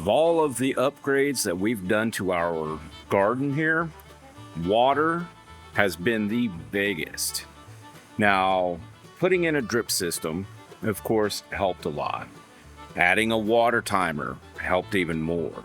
Of all of the upgrades that we've done to our garden here, water has been the biggest. Now, putting in a drip system, of course, helped a lot. Adding a water timer helped even more.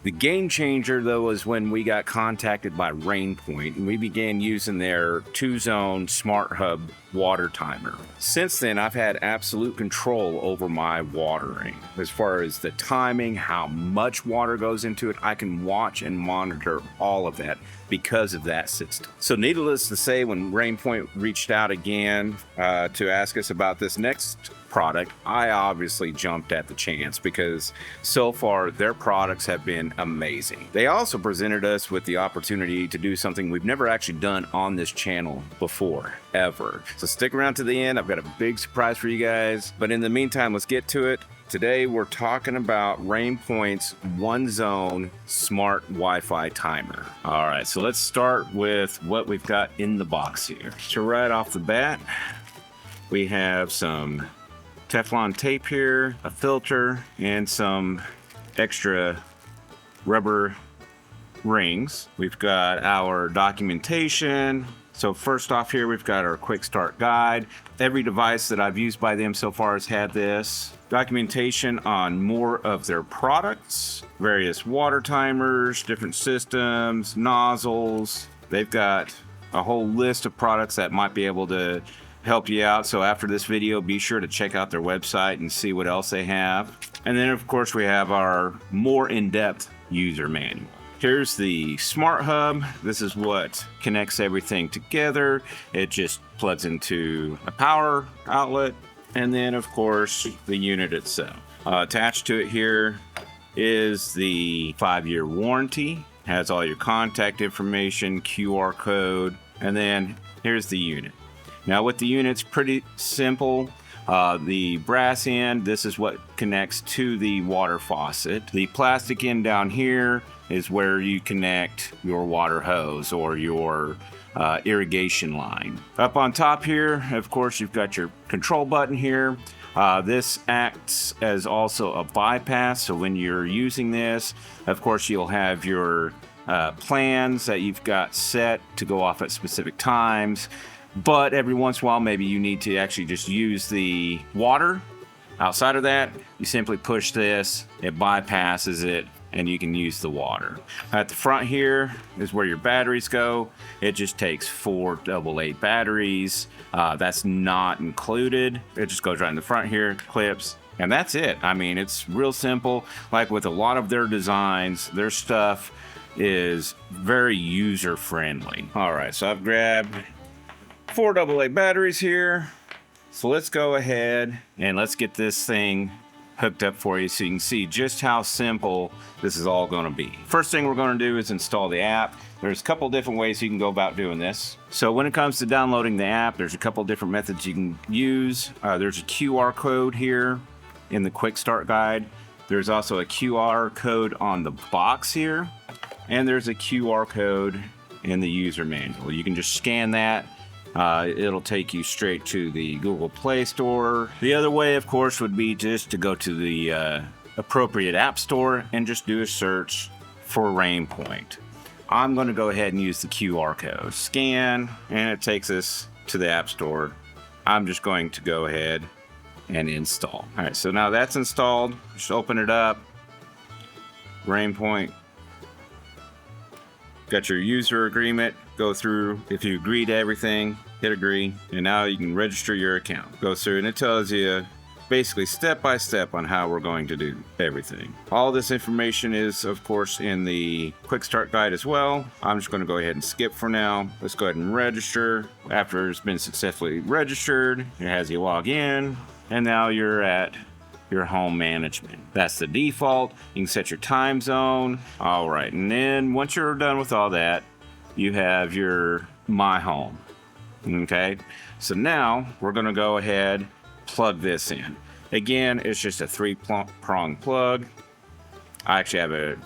The game changer, though, is when we got contacted by RainPoint and we began using their 2-zone smart hub water timer. Since then, I've had absolute control over my watering. As far as the timing, how much water goes into it, I can watch and monitor all of that because of that system. So needless to say, when RainPoint reached out again to ask us about this next product, I obviously jumped at the chance because so far their products have been amazing. They also presented us with the opportunity to do something we've never actually done on this channel before, ever. So stick around to the end. I've got a big surprise for you guys. But in the meantime, let's get to it. Today we're talking about RainPoint's 1-zone smart Wi-Fi timer. All right, so let's start with what we've got in the box here. So right off the bat, we have some Teflon tape here, a filter, and some extra rubber rings. We've got our documentation. So first off here, we've got our quick start guide. Every device that I've used by them so far has had this. Documentation on more of their products, various water timers, different systems, nozzles. They've got a whole list of products that might be able to help you out. So after this video, be sure to check out their website and see what else they have. And then of course we have our more in-depth user manual. Here's the Smart Hub. This is what connects everything together. It just plugs into a power outlet. And then of course the unit itself. Attached to it here is the 5-year warranty. Has all your contact information, QR code, and then here's the unit. Now with the unit's pretty simple. The brass end, this is what connects to the water faucet. The plastic end down here is where you connect your water hose or your irrigation line. Up on top here, of course, you've got your control button here. This acts as also a bypass, so when you're using this, of course, you'll have your plans that you've got set to go off at specific times. But every once in a while, maybe you need to actually just use the water. Outside of that, you simply push this, it bypasses it, and you can use the water. At the front here is where your batteries go. It just takes 4 AA batteries. That's not included. It just goes right in the front here, clips, and that's it. I mean, it's real simple. Like with a lot of their designs, their stuff is very user-friendly. All right, so I've grabbed 4 AA batteries here. So let's go ahead and let's get this thing hooked up for you so you can see just how simple this is all going to be. First thing we're going to do is install the app. There's a couple different ways you can go about doing this. So when it comes to downloading the app, there's a couple different methods you can use. There's a QR code here in the quick start guide. There's also a QR code on the box here, and there's a QR code in the user manual. You can just scan that. It'll take you straight to the Google Play Store. The other way, of course, would be just to go to the appropriate app store and just do a search for RainPoint. I'm going to go ahead and use the QR code. Scan, and it takes us to the app store. I'm just going to go ahead and install. All right, so now that's installed. Just open it up. RainPoint. Got your user agreement. Go through. If you agree to everything, hit agree, and now you can register your account. Go through and it tells you basically step by step on how we're going to do everything. All this information is of course in the quick start guide as well. I'm just going to go ahead and skip for now. Let's go ahead and register. After it's been successfully registered, it has you log in, and now you're at your home management. That's the default. You can set your time zone. All right, and then once you're done with all that, you have your My Home. Okay, so now we're going to go ahead, plug this in. Again, it's just a 3-prong plug. I actually have an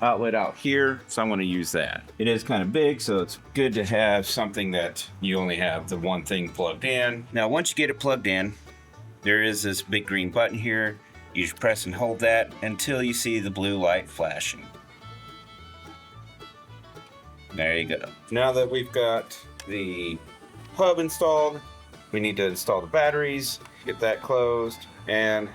outlet out here, so I'm going to use that. It is kind of big, so it's good to have something that you only have the one thing plugged in. Now, once you get it plugged in, there is this big green button here. You just press and hold that until you see the blue light flashing. There you go. Now that we've got the hub installed, we need to install the batteries, get that closed, and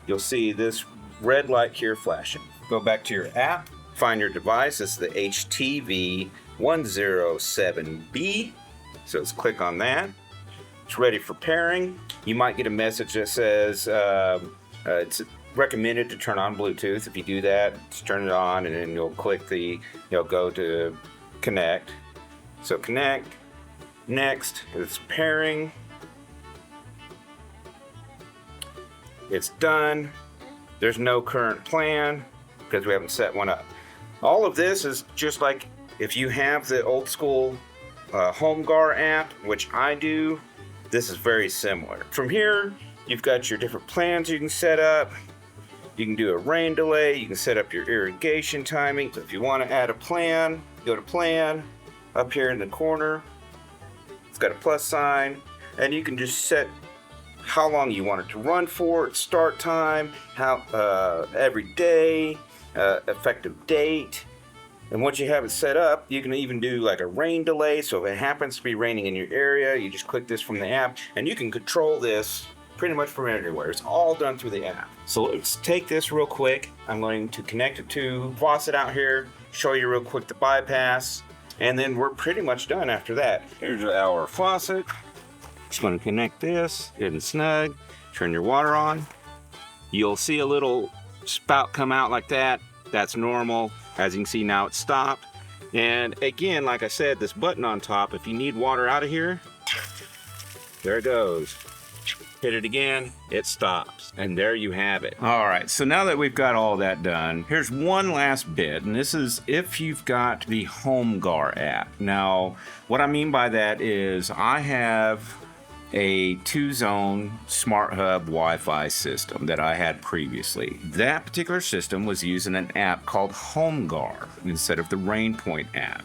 you'll see this red light here flashing. Go back to your app, find your device. It's the HTV107B. So let's click on that. It's ready for pairing. You might get a message that says it's recommended to turn on Bluetooth. If you do that, just turn it on, and then you'll click go to connect. So connect. Next, it's pairing. It's done. There's no current plan because we haven't set one up. All of this is just like if you have the old school HomeGar app, which I do. This is very similar. From here, you've got your different plans you can set up. You can do a rain delay. You can set up your irrigation timing. So if you want to add a plan, go to plan. Up here in the corner, it's got a plus sign, and you can just set how long you want it to run for, start time, every day, effective date. And once you have it set up, you can even do like a rain delay. So if it happens to be raining in your area, you just click this from the app, and you can control this pretty much from anywhere. It's all done through the app. So let's take this real quick. I'm going to connect it to faucet out here, show you real quick the bypass, and then we're pretty much done after that. Here's our faucet. Just going to connect this, good and snug, turn your water on. You'll see a little spout come out like that. That's normal. As you can see now, it's stopped. And again, like I said, this button on top, if you need water out of here, there it goes. Hit it again, it stops. And there you have it. All right, so now that we've got all that done, here's one last bit, and this is if you've got the HomeGar app. Now, what I mean by that is I have a 2-zone smart hub Wi-Fi system that I had previously. That particular system was using an app called HomeGar instead of the RainPoint app.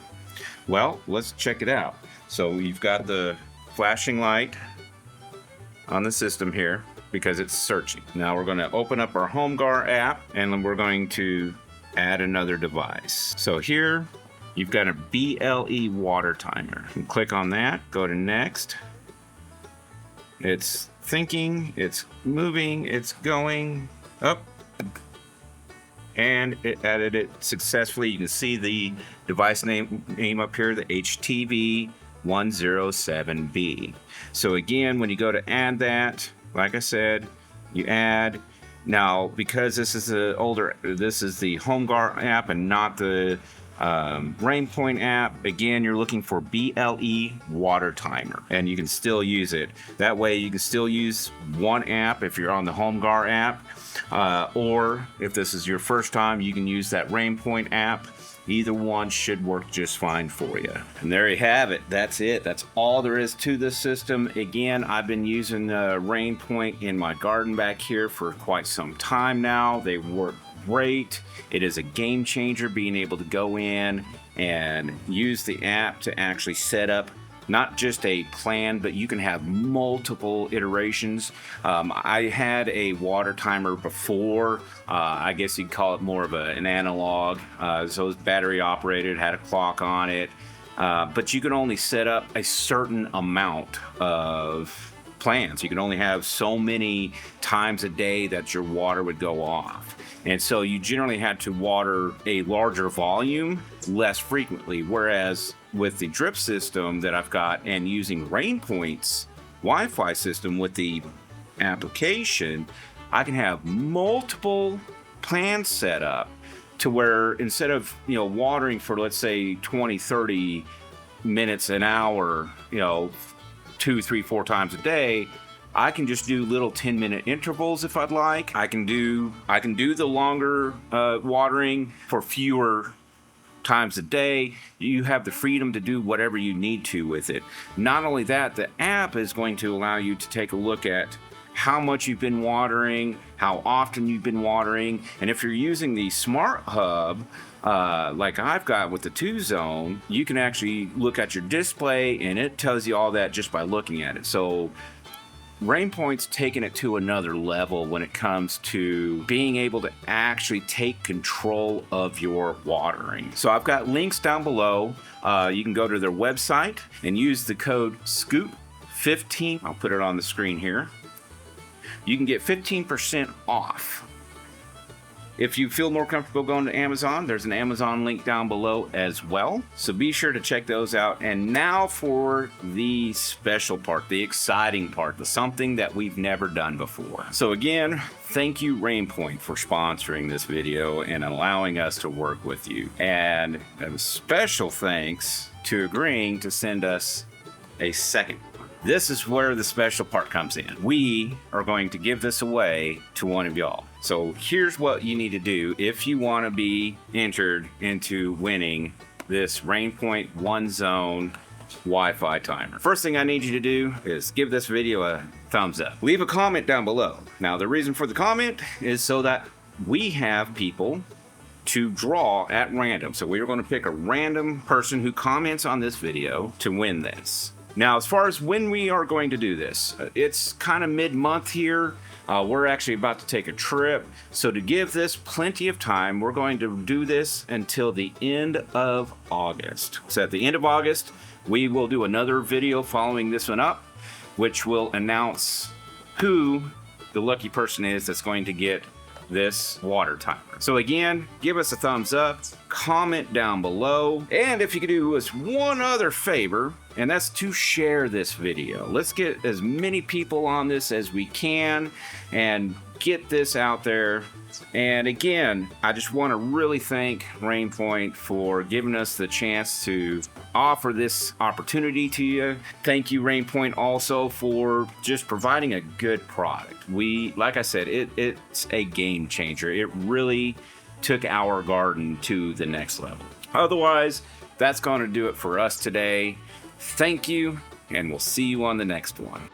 Well, let's check it out. So we've got the flashing light on the system here because it's searching. Now we're going to open up our HomeGar app, and we're going to add another device. So here you've got a BLE water timer. You click on that, go to next. It's thinking, it's moving, it's going up, and it added it successfully. You can see the device name up here, the HTV107B. So again, when you go to add that, like I said, you add. Now, because this is the HomeGar app and not the RainPoint app, again, you're looking for BLE water timer, and you can still use it. That way you can still use one app if you're on the HomeGar app, or if this is your first time, you can use that RainPoint app. Either one should work just fine for you. And there you have it. That's it. That's all there is to this system. Again, I've been using RainPoint in my garden back here for quite some time now. They work great. It is a game changer being able to go in and use the app to actually set up not just a plan, but you can have multiple iterations. I had a water timer before. I guess you'd call it more of an analog. So it was battery operated, had a clock on it. But you can only set up a certain amount of plans. You can only have so many times a day that your water would go off. And so you generally had to water a larger volume less frequently. Whereas with the drip system that I've got and using RainPoint's Wi-Fi system with the application, I can have multiple plans set up to where instead of, watering for, let's say 20, 30 minutes an hour, 2, 3, 4 times a day, I can just do little 10-minute intervals if I'd like. I can do the longer watering for fewer times a day. You have the freedom to do whatever you need to with it. Not only that, the app is going to allow you to take a look at how much you've been watering, how often you've been watering, and if you're using the Smart Hub, like I've got with the 2-zone, you can actually look at your display and it tells you all that just by looking at it. So RainPoint's taken it to another level when it comes to being able to actually take control of your watering. So I've got links down below. You can go to their website and use the code SCOOP15. I'll put it on the screen here. You can get 15% off. If you feel more comfortable going to Amazon, there's an Amazon link down below as well. So be sure to check those out. And now for the special part, the exciting part, the something that we've never done before. So again, thank you RainPoint for sponsoring this video and allowing us to work with you. And a special thanks to agreeing to send us a second. This is where the special part comes in. We are going to give this away to one of y'all. So here's what you need to do if you want to be entered into winning this RainPoint One Zone Wi-Fi timer. First thing I need you to do is give this video a thumbs up. Leave a comment down below. Now the reason for the comment is so that we have people to draw at random. So we're going to pick a random person who comments on this video to win this. Now, as far as when we are going to do this, it's kind of mid-month here. We're actually about to take a trip. So to give this plenty of time, we're going to do this until the end of August. So at the end of August, we will do another video following this one up, which will announce who the lucky person is that's going to get this water timer. So again, give us a thumbs up, comment down below, and if you could do us one other favor, and that's to share this video. Let's get as many people on this as we can and get this out there. And again, I just want to really thank RainPoint for giving us the chance to offer this opportunity to you. Thank you, RainPoint, also for just providing a good product. Like I said, it's a game changer. It really took our garden to the next level. Otherwise, that's going to do it for us today. Thank you, and we'll see you on the next one.